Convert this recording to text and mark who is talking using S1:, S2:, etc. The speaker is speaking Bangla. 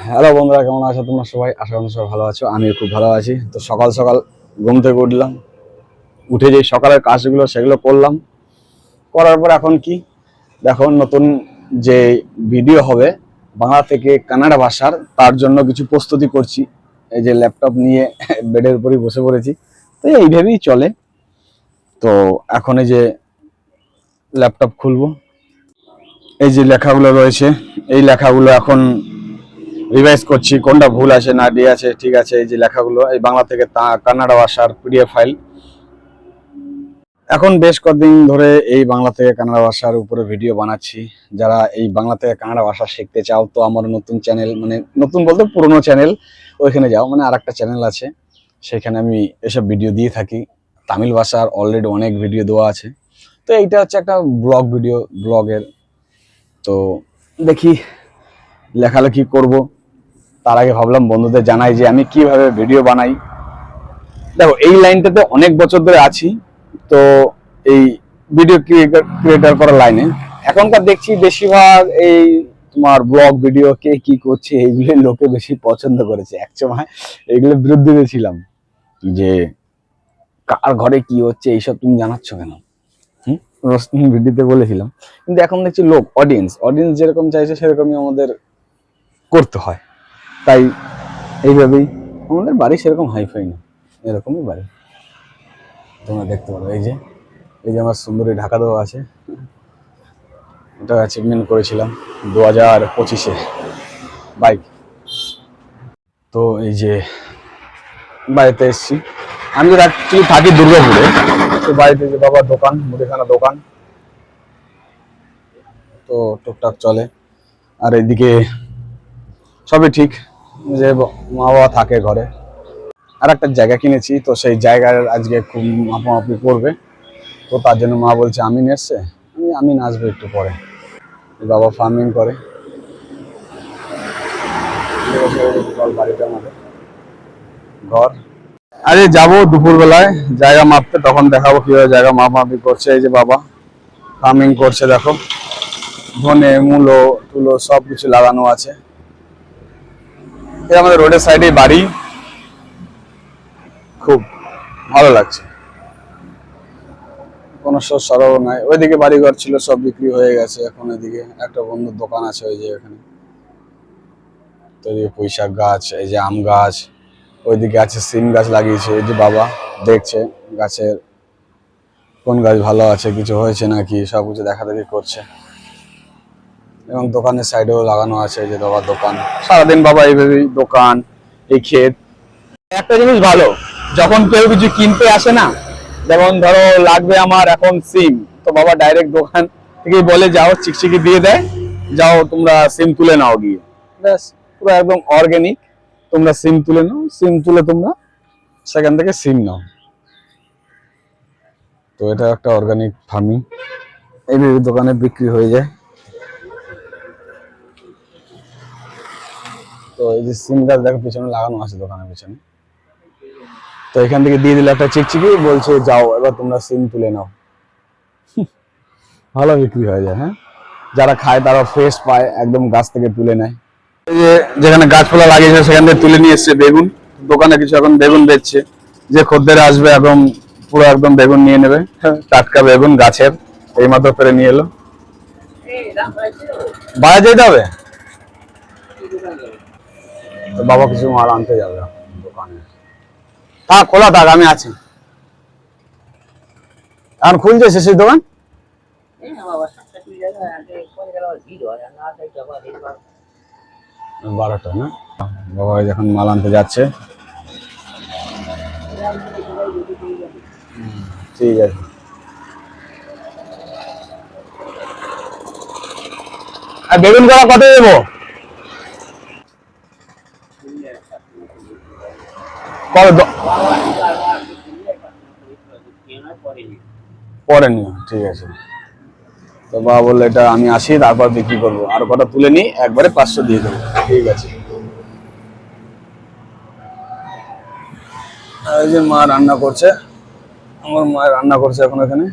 S1: হ্যালো বন্ধুরা, কেমন আছো তোমরা সবাই? আশা করি সবাই ভালো আছো। আমি খুব ভালো আছি। তো সকাল সকাল ঘুম থেকে উঠলাম, উঠে যে সকালের কাজগুলো সেগুলো করলাম। করার পর এখন কি দেখো, নতুন যে ভিডিও হবে বাংলা থেকে কানাডা ভাষার, তার জন্য কিছু প্রস্তুতি করছি। এই যে ল্যাপটপ নিয়ে বেডের উপরই বসে পড়েছি। তো এইভাবেই চলে। তো এখন এই যে ল্যাপটপ খুলবো, এই যে লেখাগুলো রয়েছে, এই লেখাগুলো এখন রিভাইজ করছি, কোনটা ভুল আছে না ঠিক আছে। ঠিক আছে, এই যে লেখাগুলো এই বাংলা থেকে কান্নাডা ভাষার পিডিএফ ফাইল। এখন বেশ কয়েকদিন ধরে এই বাংলা থেকে কান্নাডা ভাষার উপরে ভিডিও বানাচ্ছি। যারা এই বাংলা থেকে কান্নাডা ভাষা শিখতে চাও, তো আমার নতুন চ্যানেল, মানে নতুন বলতে পুরোনো চ্যানেল, ওইখানে যাও। মানে আর একটা চ্যানেল আছে, সেখানে আমি এসব ভিডিও দিয়ে থাকি। তামিল ভাষার অলরেডি অনেক ভিডিও দেওয়া আছে। তো এইটা হচ্ছে একটা ব্লগ ভিডিও, ব্লগের। তো দেখি লেখালেখি করব। তার আগে ভাবলাম বন্ধুদের জানাই যে আমি কিভাবে ভিডিও বানাই। দেখো, এই লাইনটাতে অনেক বছর ধরে আছি। তো এই ভিডিও ক্রিয়েটর করার লাইনে এখনকার দেখছি বেশিরভাগ এই তোমার ব্লগ ভিডিও কে কি করছে এইগুলো লোকে বেশি পছন্দ করেছে। একসময় এইগুলোর বিরুদ্ধে ছিলাম যে কার ঘরে কি হচ্ছে এইসব তুমি জানাচ্ছ কেন, ভিডিওতে বলেছিলাম। কিন্তু এখন দেখছি লোক, অডিয়েন্স যেরকম চাইছে সেরকমই আমাদের করতে হয়। তাই এইভাবেই আমাদের বাড়ি সেরকম হাইফাই না, এরকমই বাড়ি। তোমরা দেখতে পারো এই যে আমার সুন্দরী ঢাকা দেওয়া আছে। এটা অ্যাচিভমেন্ট করেছিলাম 2025-এ বাইক। তো এই যে বাড়িতে এসেছি, আমি তো অ্যাকচুয়ালি থাকি দুর্গাপুরে। তো বাড়িতে যে বাবার দোকান, মুদিখানা দোকান, তো টুকটাক চলে। আর এদিকে সবই ঠিক, যে মা বাবা থাকে ঘরে। আর একটা জায়গা কিনেছি, তো সেই জায়গার আজকে খুব মাপামাপি করবে। তো তার জন্য মা বলছে আমিন এসছে, আমি আসবো একটু পরে। বাবা ফার্মিং করে। বাড়িটা আমাদের ঘর। আরে যাবো দুপুর বেলায় জায়গা মাপতে, তখন দেখাবো কিভাবে জায়গা মাপামাপি করছে। এই যে বাবা ফার্মিং করছে, দেখো ধনে মূলো টুলো সব কিছু লাগানো আছে। এই আমাদের রোডের সাইডে বাড়ি, খুব ভালো লাগছে। কোনো সরও নাই। ওইদিকে বাড়িঘর ছিল, সব বিক্রি হয়ে গেছে। এখন এদিকে একটা বন্ধুর দোকান আছে, ওই যে এখানে। তো এই পুঁইশাক গাছ, এই যে আম গাছ, ওইদিকে আছে সিম গাছ লাগিয়েছে। এই যে বাবা দেখছে গাছের কোন গাছ ভালো আছে, কিছু হয়েছে নাকি, সব কিছু দেখা দেখি করছে। এবং দোকানের সাইডেও লাগানো আছে, এই যে বাবার দোকান। সারাদিন বাবা এইভাবেই দোকান, এই ক্ষেত। একটা জিনিস ভালো, যখন কেউ কিছু কিনতে আসে না, যেমন ধরো লাগবে আমার এখন সিম, তো বাবা ডাইরেক্ট দোকান থেকে বলে যাও, চিকচিকি দিয়ে দেয়, যাও তোমরা সিম তুলে নাও গিয়ে। ব্যাস, পুরো একদম অর্গানিক। তোমরা সিম তুলে নাও, সিম তুলে তোমরা সেখান থেকে সিম নাও। তো এটা একটা অর্গানিক ফার্মিং, এইভাবে দোকানে বিক্রি হয়ে যায়। তো এই যে সিম গাছ দেখো পিছনে লাগানো আছে দোকানের পিছনে। তো এখান থেকে দিয়ে দিলে একটা চিকচিকি, বলছে যাও এবার তোমরা সিম তুলে নাও। ভালো বিক্রি হয়ে যায়। হ্যাঁ, যারা খায় তারা ফ্রেশ পায়, একদম গাছ থেকে তুলে নেয়। এই যে যেখানে গাছপালা লাগিয়েছে সেখান থেকে তুলে নিয়ে এসছে বেগুন। দোকানে কিছু এখন বেগুন বেচছে, যে খদ্দের আসবে একদম পুরো একদম বেগুন নিয়ে নেবে। টাটকা বেগুন গাছের, এই মাত্র পেরে নিয়ে এলো। বাইরে যেতে হবে, তো বাবা কিছু মাল আনতে যাবে দোকানে। থাক, খোলা থাক, আমি আছি। এখন খুলছে শেষের দোকান 12টা না? বাবা যখন মাল আনতে যাচ্ছে। ঠিক আছে। আর বেগুন করা কত দেবো? পরে নিও, ঠিক আছে। তো বাবা বললো এটা আমি আসি তারপর বিক্রি করবো, আর কটা তুলে নিই একবারে 500 দিয়ে দেবো। ঠিক আছে। আর এই যে মা রান্না করছে, আমার মা রান্না করছে এখন এখানে।